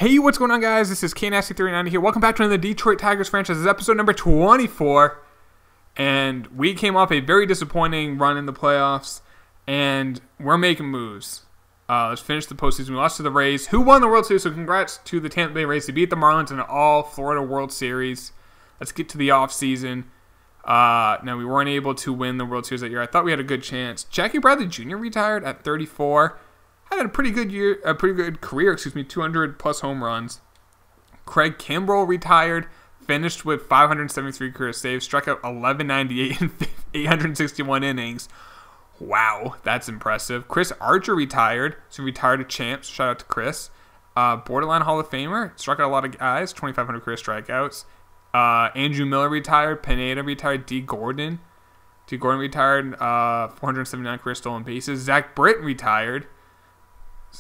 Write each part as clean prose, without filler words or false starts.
Hey, what's going on, guys? This is KNasty390 here. Welcome back to another Detroit Tigers franchise. This is episode number 24, and we came off a very disappointing run in the playoffs, and we're making moves. Let's finish the postseason. We lost to the Rays, who won the World Series, so congrats to the Tampa Bay Rays. They beat the Marlins in an all-Florida World Series. Let's get to the offseason. Now, we weren't able to win the World Series that year. I thought we had a good chance. Jackie Bradley Jr. retired at 34. Had a pretty good year, a pretty good career, 200 plus home runs. Craig Kimbrell retired, finished with 573 career saves, struck out 1198 in 861 innings. Wow, that's impressive. Chris Archer retired, so retired a champ. Shout out to Chris. Borderline Hall of Famer, struck out a lot of guys, 2,500 career strikeouts. Andrew Miller retired, Pineda retired, D. Gordon retired, 479 career stolen bases. Zach Britton retired.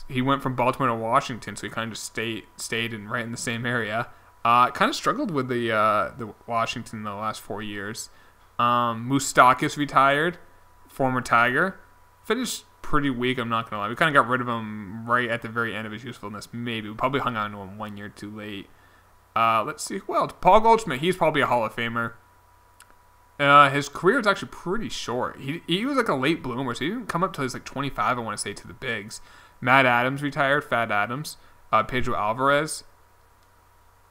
He went from Baltimore to Washington, so he kind of just stayed right in the same area. Kind of struggled with the Washington the last 4 years. Moustakas retired, former Tiger. Finished pretty weak, I'm not going to lie. We kind of got rid of him right at the very end of his usefulness, maybe. We probably hung on to him 1 year too late. Let's see who else. Paul Goldschmidt, he's probably a Hall of Famer. His career is actually pretty short. He was like a late bloomer, so he didn't come up till he was like 25, I want to say, to the bigs. Matt Adams retired, Fat Adams. Pedro Alvarez.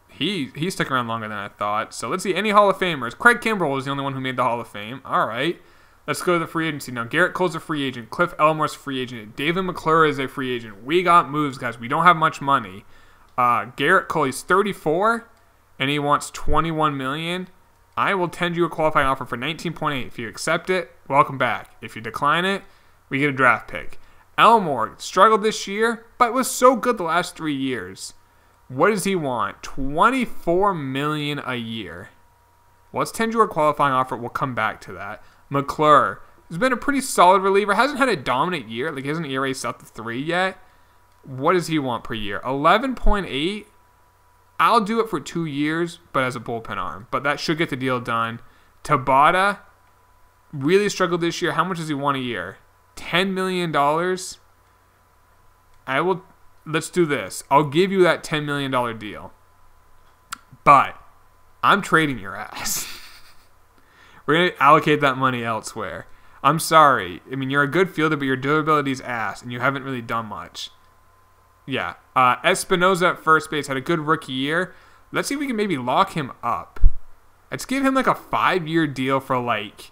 He stuck around longer than I thought. So let's see, any Hall of Famers. Craig Kimbrell was the only one who made the Hall of Fame. All right. Let's go to the free agency now. Garrett Cole's a free agent. Cliff Elmore's a free agent. David McClure is a free agent. We got moves, guys. We don't have much money. Garrett Cole, he's 34, and he wants $21 million. I will tend you a qualifying offer for 19.8. If you accept it, welcome back. If you decline it, we get a draft pick. Elmore struggled this year, but was so good the last 3 years. What does he want? $24 million a year. Well, let's tend you a qualifying offer. We'll come back to that. McClure has been a pretty solid reliever. Hasn't had a dominant year. Like, he hasn't ERA south of 3 yet. What does he want per year? 11.8. I'll do it for 2 years, but as a bullpen arm. But that should get the deal done. Tabata really struggled this year. How much does he want a year? $10 million. Let's do this. I'll give you that $10 million deal. But I'm trading your ass. We're going to allocate that money elsewhere. I'm sorry. I mean, you're a good fielder, but your durability is ass, and you haven't really done much. Yeah. Espinoza at first base had a good rookie year. Let's see if we can maybe lock him up. Let's give him like a 5-year deal for like,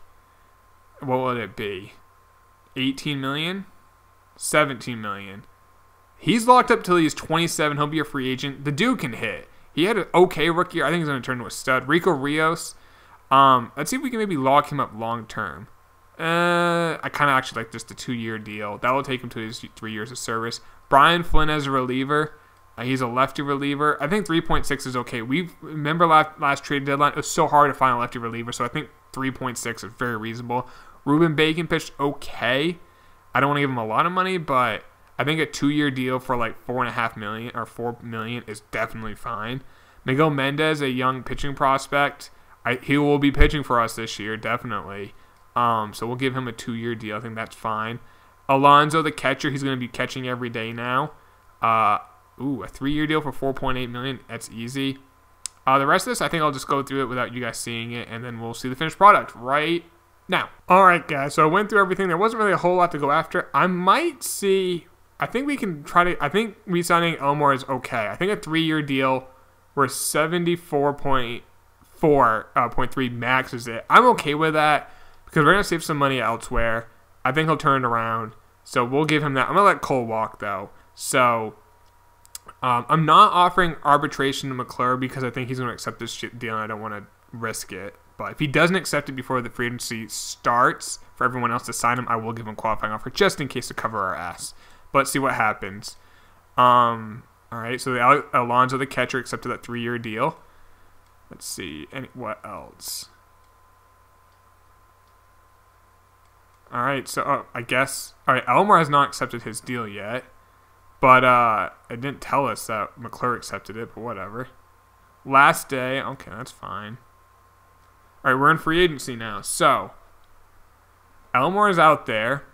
what would it be? 18 million? 17 million. He's locked up till he's 27. He'll be a free agent. The dude can hit. He had an okay rookie year. I think he's going to turn into a stud. Rico Rios. Let's see if we can maybe lock him up long term. I kind of actually like just a 2-year deal. That will take him to his 3 years of service. Brian Flynn as a reliever. He's a lefty reliever. I think 3.6 is okay. We remember last trade deadline, it was so hard to find a lefty reliever, so I think 3.6 is very reasonable. Ruben Bacon pitched okay. I don't want to give him a lot of money, but I think a 2-year deal for like $4.5 million or $4 million is definitely fine. Miguel Mendez, a young pitching prospect. He will be pitching for us this year, definitely. So we'll give him a 2-year deal. I think that's fine. Alonso, the catcher, he's going to be catching every day now. A 3-year deal for $4.8 million. That's easy. The rest of this, I think I'll just go through it without you guys seeing it, and then we'll see the finished product right now. Alright, guys, so I went through everything. There wasn't really a whole lot to go after. I might see, I think re-signing Elmore is okay. I think a 3-year deal where 74.3 max is it. I'm okay with that because we're going to save some money elsewhere. I think he'll turn it around, so we'll give him that. I'm going to let Cole walk, though. So, I'm not offering arbitration to McClure because I think he's going to accept this deal and I don't want to risk it. But if he doesn't accept it before the free agency starts for everyone else to sign him, I will give him a qualifying offer just in case to cover our ass. But let's see what happens. All right, so Alonso, the catcher, accepted that 3-year deal. Let's see. What else? All right, so I guess... All right, Elmore has not accepted his deal yet. But it didn't tell us that McClure accepted it, but whatever. Last day. Okay, that's fine. All right, we're in free agency now. So, Elmore is out there.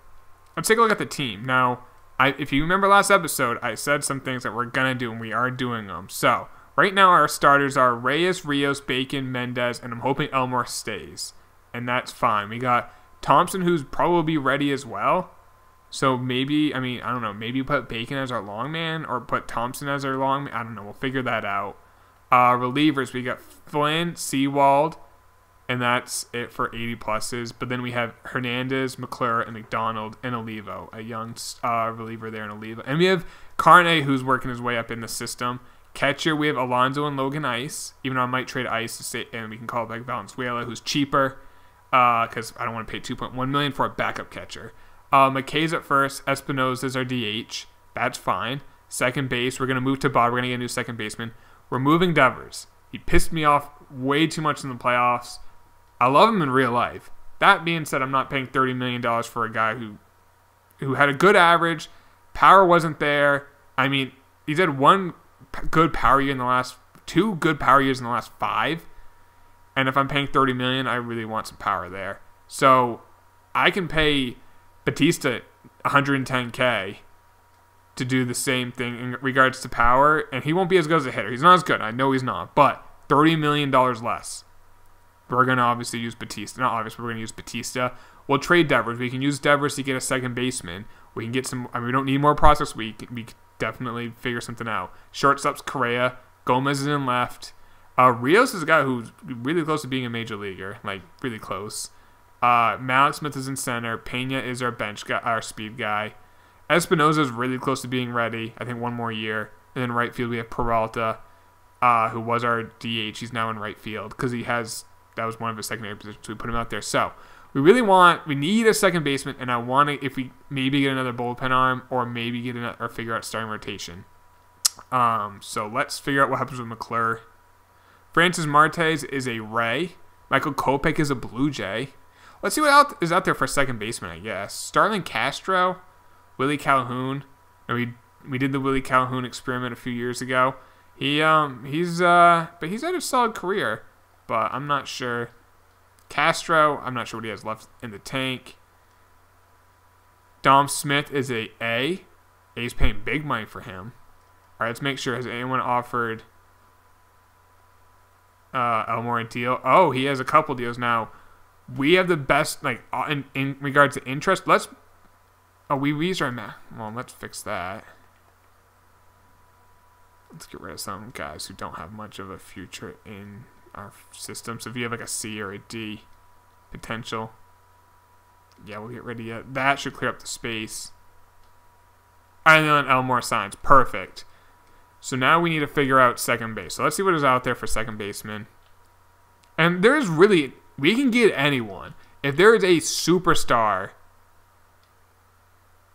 Let's take a look at the team. Now, If you remember last episode, I said some things that we're going to do, and we are doing them. So, right now our starters are Reyes, Rios, Bacon, Mendez, and I'm hoping Elmore stays. And that's fine. We got Thompson, who's probably ready as well. So maybe, I don't know, maybe put Bacon as our long man or put Thompson as our long man. I don't know. We'll figure that out. Relievers, we got Flynn, Seawald, and that's it for 80 pluses. But then we have Hernandez, McClure, and McDonald, and Olivo, a young reliever there in Olivo. And we have Carne, who's working his way up in the system. Catcher, we have Alonso and Logan Ice, even though I might trade Ice to say, and we can call it back Valenzuela, who's cheaper because I don't want to pay $2.1 million for a backup catcher. McKay's at first. Espinosa is our DH. That's fine. Second base, we're going to move to Bob. We're going to get a new second baseman. We're moving Devers. He pissed me off way too much in the playoffs. I love him in real life. That being said, I'm not paying $30 million for a guy who had a good average. Power wasn't there. He's had one good power year in the last 2 good power years in the last 5. And if I'm paying $30 million, I really want some power there. So I can pay Batista $110K to do the same thing in regards to power, and he won't be as good as a hitter. He's not as good. I know he's not, but $30 million less. We're going to obviously use Batista. Not obviously, we're going to use Batista. We'll trade Devers. We can use Devers to get a second baseman. We can get some. We don't need more prospects. We can definitely figure something out. Shortstop's Correa. Gomez is in left. Rios is a guy who's really close to being a major leaguer, like really close. Malik Smith is in center. Pena is our bench guy, our speed guy. Espinosa is really close to being ready. I think 1 more year. And then right field we have Peralta, who was our DH. He's now in right field because that was one of his secondary positions. So we put him out there. So we need a second baseman, and I want to, if we maybe get another bullpen arm or maybe or figure out starting rotation. So let's figure out what happens with McClure. Francis Martes is a Ray. Michael Kopech is a Blue Jay. Let's see what is out there for second baseman, I guess. Starlin Castro, Willie Calhoun. And we did the Willie Calhoun experiment a few years ago. He's had a solid career, but I'm not sure. Castro, I'm not sure what he has left in the tank. Dom Smith is a A. A's paying big money for him. All right, let's make sure. Has anyone offered Elmore a deal? Oh, he has a couple deals now. We have the best, in regards to interest. Let's fix that. Let's get rid of some guys who don't have much of a future in our system. So if you have a C or a D potential, yeah, we'll get rid of you. That should clear up the space. And then Elmore signs. Perfect. So now we need to figure out second base. So let's see what is out there for second baseman. And we can get anyone. If there is a superstar,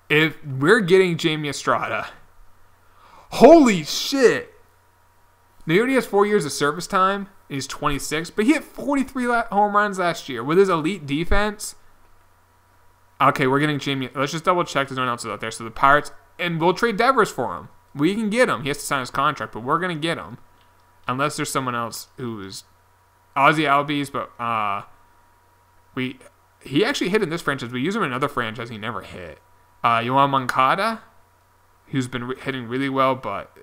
if we're getting Jamie Estrada, holy shit. Now he already has 4 years of service time. He's 26, but he hit 43 home runs last year with his elite defense. Okay, we're getting Jamie. Let's just double check there's no one else out there. So the Pirates, and we'll trade Devers for him. We can get him. He has to sign his contract, but we're going to get him. Unless there's someone else who is Ozzy Albies, but he actually hit in this franchise. We use him in another franchise. He never hit. Yohan Moncada, who's been hitting really well, but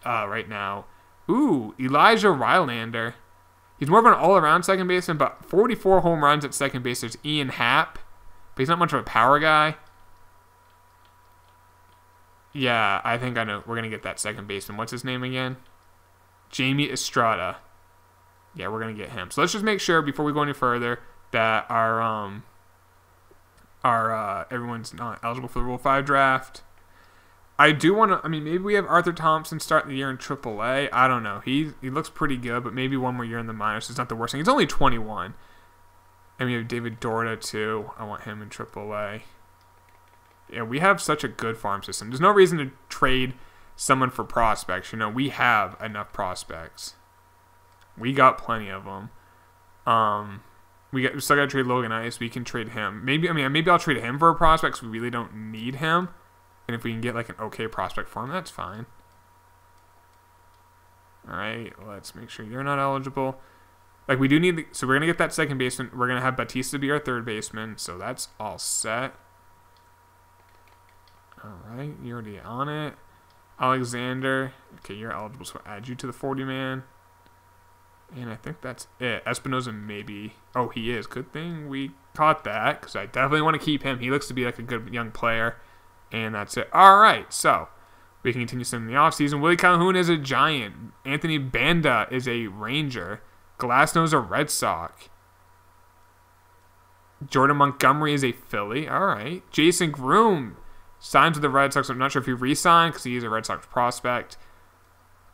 right now. Ooh, Elijah Rylander. He's more of an all-around second baseman, but 44 home runs at second base. There's Ian Happ, but he's not much of a power guy. Yeah, I think I know. We're going to get that second baseman. What's his name again? Jamie Estrada. Yeah, we're going to get him. So let's just make sure before we go any further that our everyone's not eligible for the Rule 5 draft. I do want to, maybe we have Arthur Thompson start the year in AAA. I don't know. He looks pretty good, but maybe 1 more year in the minors is not the worst thing. He's only 21. And we have David Dorda, too. I want him in AAA. Yeah, we have such a good farm system. There's no reason to trade someone for prospects. We have enough prospects. We got plenty of them. We still got to trade Logan Ice. We can trade him. Maybe I'll trade him for a prospect because we really don't need him. And if we can get an okay prospect for him, that's fine. All right, let's make sure you're not eligible. We do need. So we're gonna get that second baseman. We're gonna have Batista be our third baseman. So that's all set. All right, you're already on it. Alexander. Okay, you're eligible, so I'll add you to the 40-man. And I think that's it. Espinoza maybe. Oh, he is. Good thing we caught that, because I definitely want to keep him. He looks to be like a good young player. And that's it. All right, so we can continue some in the offseason. Willie Calhoun is a Giant. Anthony Banda is a Ranger. Glasnow's a Red Sox. Jordan Montgomery is a Philly. All right. Jason Groom signed to the Red Sox. I'm not sure if he re-signed because he's a Red Sox prospect.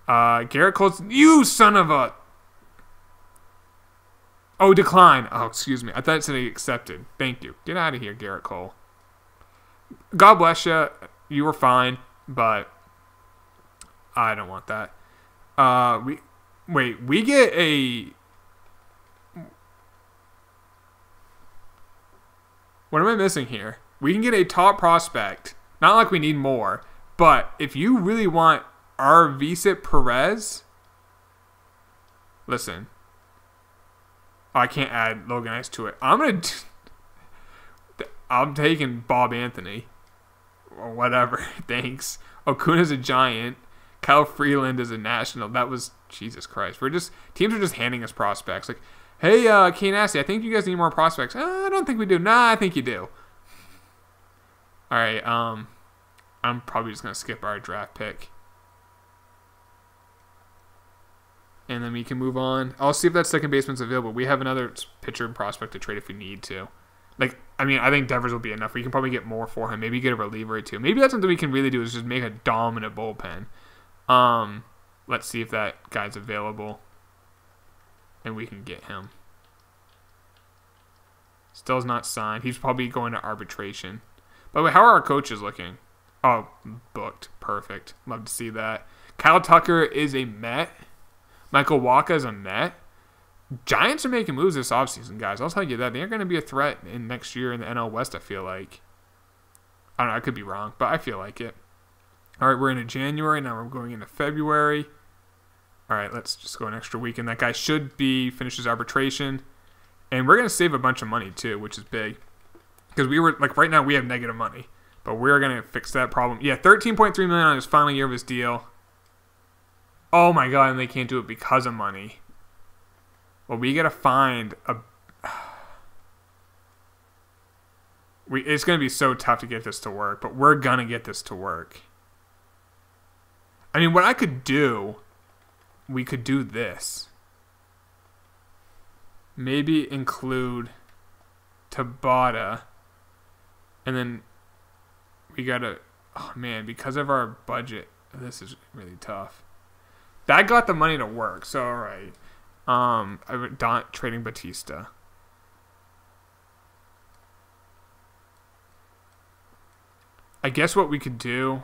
Garrett Cole's... You son of a... Oh, decline. Oh, excuse me. I thought it said he accepted. Thank you. Get out of here, Garrett Cole. God bless you. You were fine, but I don't want that. We get a... What am I missing here? We can get a top prospect. Not like we need more, but if you really want Arvisit Perez, listen. Oh, I can't add Logan Ice to it. I'm taking Bob Anthony. Or whatever. Thanks. Okuna's a Giant. Kyle Freeland is a National. That was... Jesus Christ. Teams are just handing us prospects. Like, hey, Kane Assey, I think you guys need more prospects. I don't think we do. Nah, I think you do. All right. I'm probably just going to skip our draft pick. And then we can move on. I'll see if that second baseman's available. We have another pitcher and prospect to trade if we need to. I think Devers will be enough. We can probably get more for him. Maybe get a reliever or two. Maybe that's something we can really do is just make a dominant bullpen. Let's see if that guy's available. And we can get him. Still is not signed. He's probably going to arbitration. By the way, how are our coaches looking? Oh, booked. Perfect. Love to see that. Kyle Tucker is a Met. Michael Wacha is a Met. Giants are making moves this offseason, guys. I'll tell you that. They're going to be a threat in next year in the NL West, I feel like. I don't know. I could be wrong, but I feel like it. All right, we're into January. Now we're going into February. All right, let's just go an extra week. And that guy should be finished his arbitration. And we're going to save a bunch of money, too, which is big. Because right now we have negative money. But we're going to fix that problem. Yeah, $13.3 million on his final year of his deal. Oh, my God, and they can't do it because of money. Well, we got to find a... It's going to be so tough to get this to work, but we're going to get this to work. I mean, what I could do, we could do this. Maybe include Tabata. And then we got to... Oh, man, because of our budget, this is really tough. That got the money to work, so all right. Trading Batista. I guess what we could do...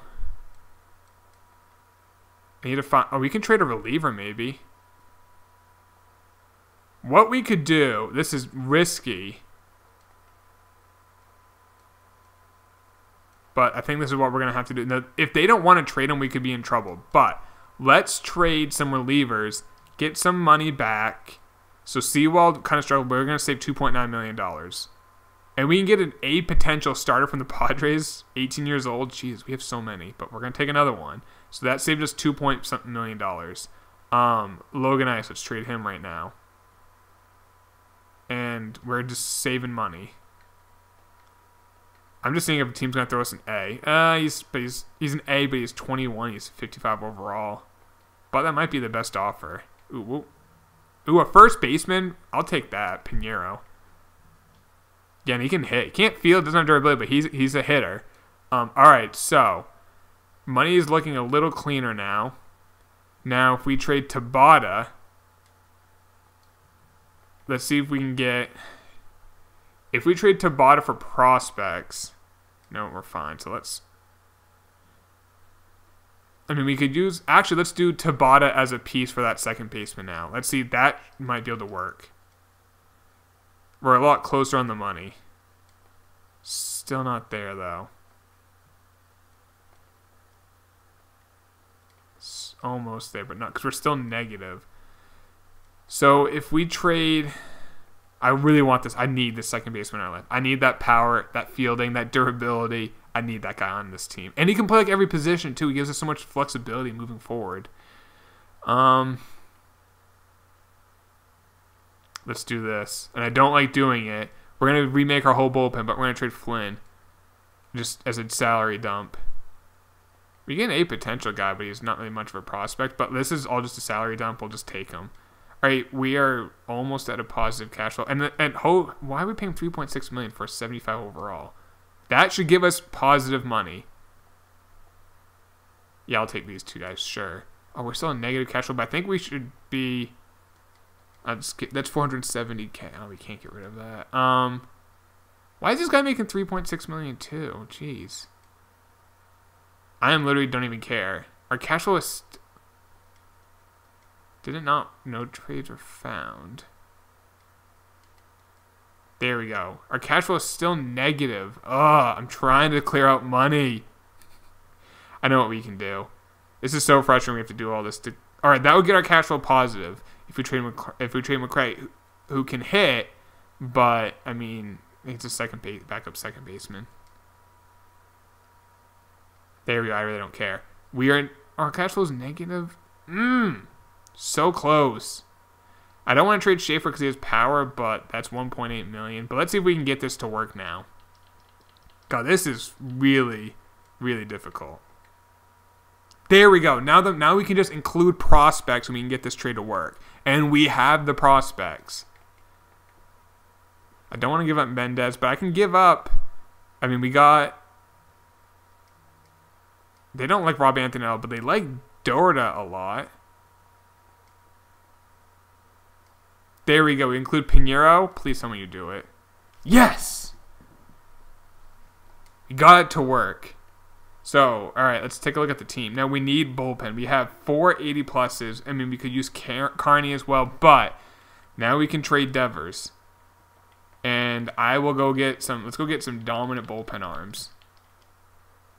I need to find... Oh, we can trade a reliever, maybe. What we could do... This is risky. But I think this is what we're going to have to do. Now, if they don't want to trade him, we could be in trouble. But let's trade some relievers... Get some money back. So Sewald kind of struggled, but we're going to save $2.9 million. And we can get a potential starter from the Padres, 18 years old. Jeez, we have so many, but we're going to take another one. So that saved us $2.something million. Logan Ice, let's trade him right now. And we're just saving money. I'm just seeing if a team's going to throw us an A. He's an A, but he's 21. He's 55 overall. But that might be the best offer. Ooh, a first baseman? I'll take that. Pinheiro. Again, he can hit. He can't field, doesn't have durability, but he's a hitter. All right, so money is looking a little cleaner now. Now, if we trade Tabata, let's see if we can get... If we trade Tabata for prospects... No, we're fine. So let's... I mean, we could use... Actually, let's do Tabata as a piece for that second baseman now. Let's see. That might be able to work. We're a lot closer on the money. Still not there, though. It's almost there, but not... Because we're still negative. So, if we trade... I really want this. I need this second baseman in our life. I need that power, that fielding, that durability. I need that guy on this team. And he can play like every position too. He gives us so much flexibility moving forward. Let's do this. And I don't like doing it. We're going to remake our whole bullpen, but we're going to trade Flynn just as a salary dump. We get a potential guy, but he's not really much of a prospect. But this is all just a salary dump. We'll just take him. All right, we are almost at a positive cash flow. And why are we paying $3.6 million for a 75 overall? That should give us positive money. Yeah, I'll take these two guys, sure. Oh, we're still in negative cash flow, but I think we should be... that's 470K. Oh, we can't get rid of that. Why is this guy making $3.6 million too? Jeez. I literally don't even care. Our cash flow is... Did it not? No trades were found. There we go. Our cash flow is still negative. Ugh, I'm trying to clear out money. I know what we can do. This is so frustrating. We have to do all this. All right, that would get our cash flow positive if we trade McCray, who can hit, but I mean, it's a backup second baseman. There we go. I really don't care. Our cash flow is negative. So close. I don't want to trade Schaefer because he has power, but that's $1.8 million. But let's see if we can get this to work now. God, this is really, really difficult. There we go. Now we can just include prospects and we can get this trade to work. And we have the prospects. I don't want to give up Mendez, but I can give up... I mean, we got... They don't like Rob Antonello, but they like Dorda a lot. There we go. We include Pinheiro. Please tell me you do it. Yes! We got it to work. So, all right, let's take a look at the team. Now, we need bullpen. We have 4 80 pluses. I mean, we could use Carney as well, but now we can trade Devers. And I will go get some, let's go get some dominant bullpen arms.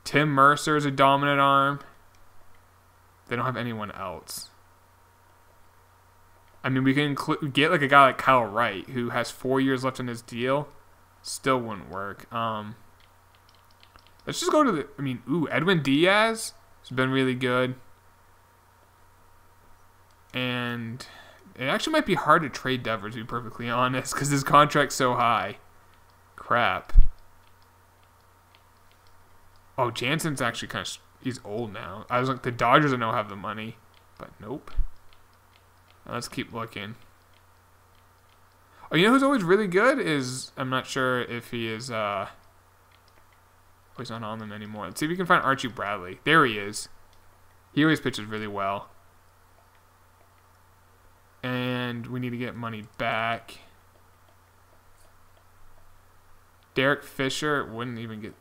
Tim Mercer is a dominant arm. They don't have anyone else. I mean, we can get like a guy like Kyle Wright, who has 4 years left on his deal. Still wouldn't work. Let's just go to the... I mean, Edwin Diaz has been really good. And it actually might be hard to trade Devers, to be perfectly honest, because his contract's so high. Crap. Oh, Jansen's actually kind of... He's old now. I was like, the Dodgers don't have the money. But nope. Now let's keep looking. Oh, you know who's always really good is... I'm not sure if he is... he's not on them anymore. Let's see if we can find Archie Bradley. There he is. He always pitches really well. And we need to get money back. Derek Fisher wouldn't even get...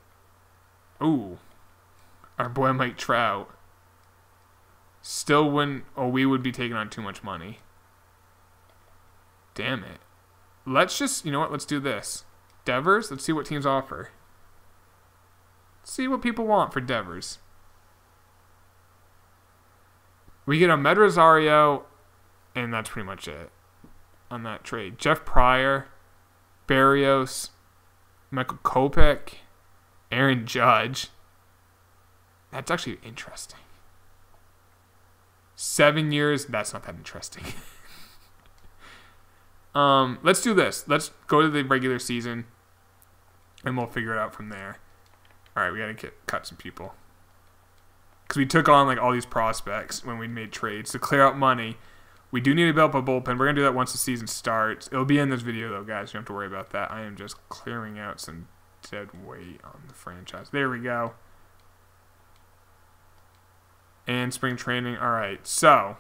Ooh. Our boy Mike Trout. Still wouldn't... Oh, we would be taking on too much money. Damn it. Let's just... You know what? Let's do this. Devers, let's see what teams offer. See what people want for Devers. We get Ahmed Rosario, and that's pretty much it on that trade. Jeff Pryor, Barrios, Michael Kopech, Aaron Judge. That's actually interesting. 7 years, that's not that interesting. Let's do this. Let's go to the regular season, and we'll figure it out from there. All right, we got to cut some people. Because we took on like all these prospects when we made trades to clear out money. We do need to build up a bullpen. We're going to do that once the season starts. It'll be in this video, though, guys. You don't have to worry about that. I am just clearing out some dead weight on the franchise. There we go. And spring training. All right, so...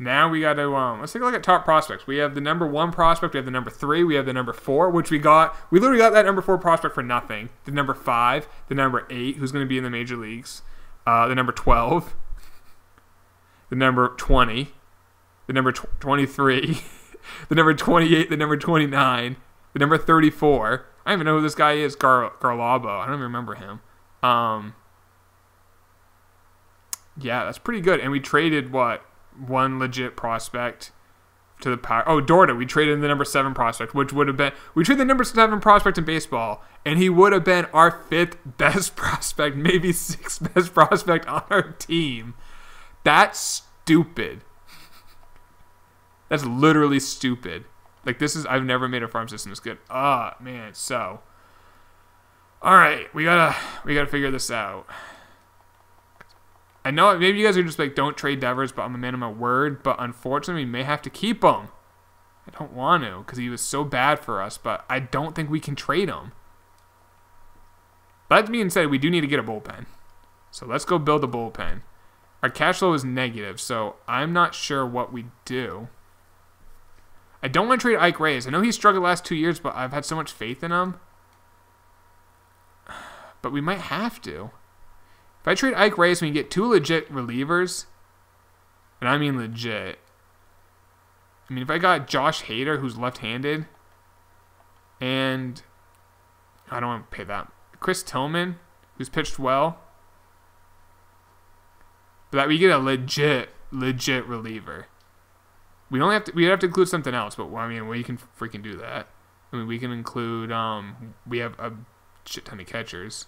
Now we got to, let's take a look at top prospects. We have the number 1 prospect. We have the number 3. We have the number 4, which we got. We literally got that number 4 prospect for nothing. The number 5. The number 8, who's going to be in the major leagues. The number 12. The number 20. The number 23. The number 28. The number 29. The number 34. I don't even know who this guy is. Garlabo. I don't even remember him. Yeah, that's pretty good. And we traded, what? 1 legit prospect to the power. Oh, Dorda, we traded in the number 7 prospect, which would have been, we traded the number 7 prospect in baseball, and he would have been our 5th best prospect, maybe 6th best prospect on our team. That's stupid. That's literally stupid. Like, this is, I've never made a farm system this good. Man, so. All right, we gotta figure this out. I know maybe you guys are just like, don't trade Devers, but I'm a man of my word. But unfortunately, we may have to keep him. I don't want to because he was so bad for us, but I don't think we can trade him. That being said, we do need to get a bullpen. So let's go build a bullpen. Our cash flow is negative, so I'm not sure what we do. I don't want to trade Ike Reyes. I know he struggled the last 2 years, but I've had so much faith in him. But we might have to. If I trade Ike Reyes, we can get 2 legit relievers. And I mean legit. I mean, if I got Josh Hader, who's left-handed, and I don't want to pay that. Chris Tillman, who's pitched well. But that we get a legit reliever. We don't have to. We have to include something else, but I mean, we can freaking do that. I mean, we can include. We have a shit ton of catchers.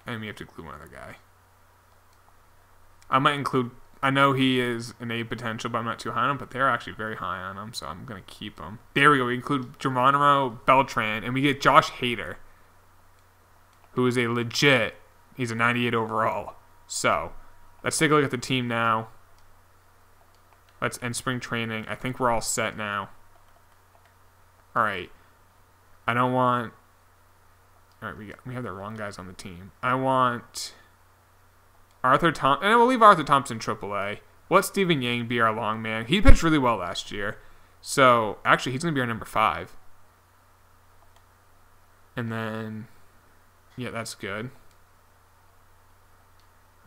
And we have to include one other guy. I might include... I know he is an A potential, but I'm not too high on him. But they're actually very high on him, so I'm going to keep him. There we go. We include Geronimo Beltran, and we get Josh Hader, who is a legit... He's a 98 overall. So, let's take a look at the team now. Let's end spring training. I think we're all set now. All right. I don't want... All right, we have the wrong guys on the team. I want Arthur Thompson, and we'll leave Arthur Thompson AAA. We'll let Stephen Yang be our long man. He pitched really well last year. So, actually, he's going to be our number 5. And then, yeah, that's good.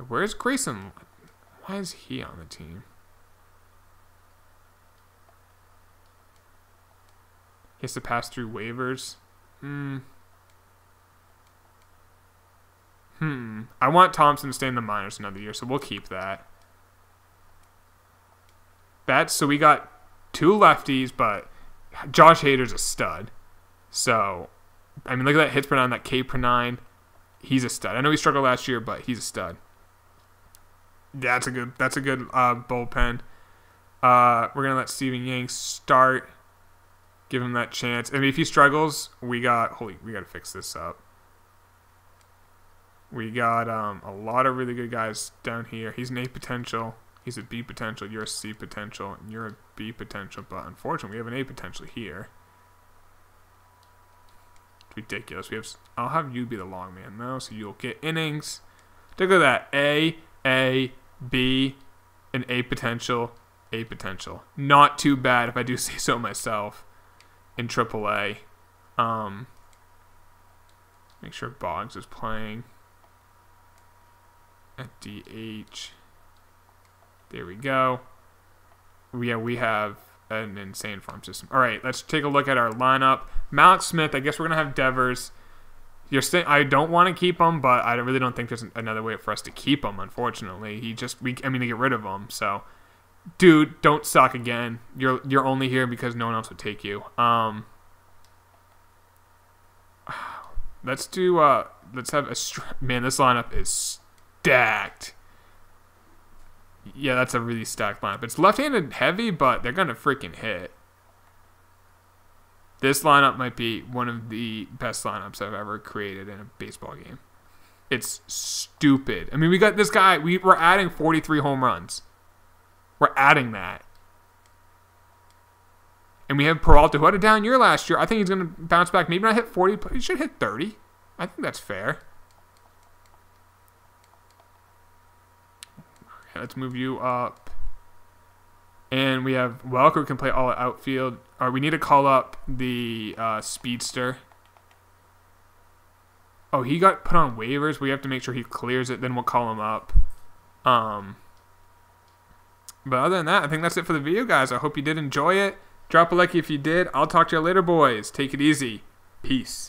Where's Grayson? Why is he on the team? He has to pass through waivers. I want Thompson to stay in the minors another year, so we'll keep that. So we got 2 lefties, but Josh Hader's a stud. So, I mean, look at that hits per 9, that K per 9. He's a stud. I know he struggled last year, but he's a stud. Yeah, that's a good bullpen. We're gonna let Stephen Yang start. Give him that chance. I mean, if he struggles, we got to fix this up. We got a lot of really good guys down here. He's an A potential. He's a B potential. You're a C potential. And you're a B potential. But unfortunately, we have an A potential here. It's ridiculous. I'll have you be the long man, though, so you'll get innings. Take a look at that. A, B, and A potential, A potential. Not too bad, if I do say so myself, in AAA. Make sure Boggs is playing. At DH. There we go. Yeah, we have an insane farm system. All right, let's take a look at our lineup. Malik Smith, I guess we're going to have Devers. I don't want to keep him, but I really don't think there's another way for us to keep him, unfortunately. To get rid of him. So, dude, don't suck again. You're only here because no one else would take you. Let's have a... Man, this lineup is stacked. Yeah, that's a really stacked lineup. It's left-handed heavy, but they're going to freaking hit. This lineup might be one of the best lineups I've ever created in a baseball game. It's stupid. I mean, we got this guy. We're adding 43 home runs. We're adding that. And we have Peralta, who had a down year last year. I think he's going to bounce back. Maybe not hit 40, but he should hit 30. I think that's fair. Okay, let's move you up. And we have Welker, who can play all outfield. Or we need to call up the speedster. Oh, he got put on waivers. We have to make sure he clears it. Then we'll call him up. But other than that, I think that's it for the video, guys. I hope you did enjoy it. Drop a like if you did. I'll talk to you later, boys. Take it easy. Peace.